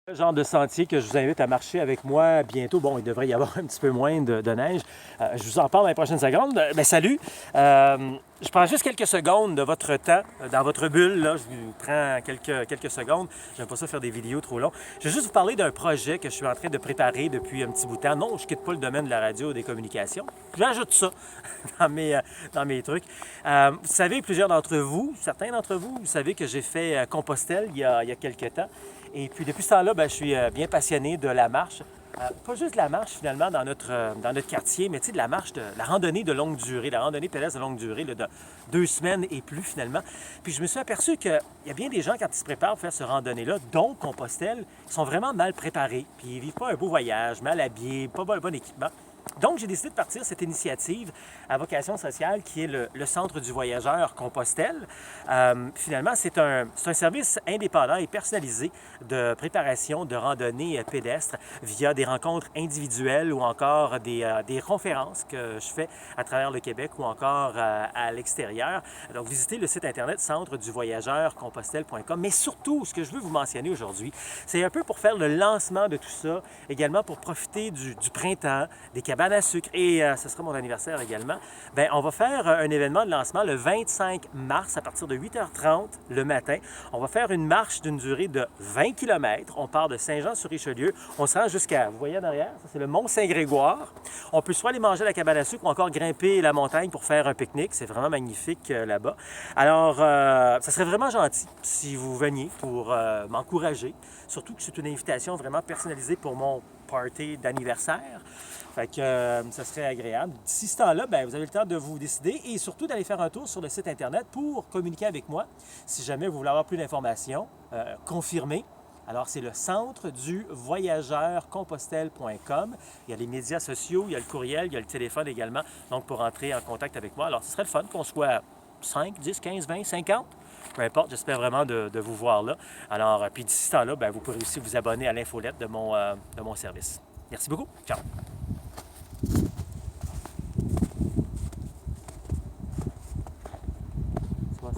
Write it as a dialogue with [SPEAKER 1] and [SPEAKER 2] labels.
[SPEAKER 1] Le genre de sentier que je vous invite à marcher avec moi bientôt. Bon, il devrait y avoir un petit peu moins de neige. Je vous en parle dans les prochaines secondes. Salut! Je prends juste quelques secondes de votre temps dans votre bulle. Là. Je vous prends quelques secondes. J'aime pas ça faire des vidéos trop longues. Je vais juste vous parler d'un projet que je suis en train de préparer depuis un petit bout de temps. Non, je ne quitte pas le domaine de la radio et des communications. J'ajoute ça dans mes trucs. Vous savez, plusieurs d'entre vous, certains d'entre vous, vous savez que j'ai fait Compostelle il y a quelques temps. Et puis depuis ce temps-là, je suis bien passionné de la marche. Pas juste de la marche finalement dans notre quartier, mais tu sais, de la marche, de la randonnée de longue durée, la randonnée pédestre de longue durée, là, de 2 semaines et plus finalement. Puis je me suis aperçu qu'il y a bien des gens, quand ils se préparent pour faire ce randonnée-là, dont Compostelle, ils sont vraiment mal préparés. Puis ils vivent pas un beau voyage, mal habillés, pas bon équipement. Donc, j'ai décidé de partir cette initiative à vocation sociale qui est le Centre du voyageur Compostelle. Finalement, c'est un service indépendant et personnalisé de préparation de randonnée pédestre via des rencontres individuelles ou encore des conférences que je fais à travers le Québec ou encore à l'extérieur. Donc, visitez le site internet centreduvoyageurcompostelle.com. Mais surtout, ce que je veux vous mentionner aujourd'hui, c'est un peu pour faire le lancement de tout ça, également pour profiter du printemps, des cabanes à sucre et ce sera mon anniversaire également. On va faire un événement de lancement le 25 mars à partir de 8h30 le matin. On va faire une marche d'une durée de 20 km. On part de Saint-Jean-sur-Richelieu. On se rend jusqu'à, vous voyez en arrière, ça c'est le Mont-Saint-Grégoire. On peut soit aller manger à la cabane à sucre ou encore grimper la montagne pour faire un pique-nique. C'est vraiment magnifique là-bas. Alors, ça serait vraiment gentil si vous veniez pour m'encourager. Surtout que c'est une invitation vraiment personnalisée pour mon party d'anniversaire. Fait que ça serait agréable. D'ici ce temps-là, vous avez le temps de vous décider et surtout d'aller faire un tour sur le site Internet pour communiquer avec moi. Si jamais vous voulez avoir plus d'informations, confirmez. Alors, c'est le centre du voyageur Compostelle.com. Il y a les médias sociaux, il y a le courriel, il y a le téléphone également. Donc, pour entrer en contact avec moi. Alors, ce serait le fun qu'on soit 5, 10, 15, 20, 50. Peu importe, j'espère vraiment de vous voir là. Alors, puis d'ici ce temps-là, vous pourrez aussi vous abonner à l'infolette de mon service. Merci beaucoup. Ciao.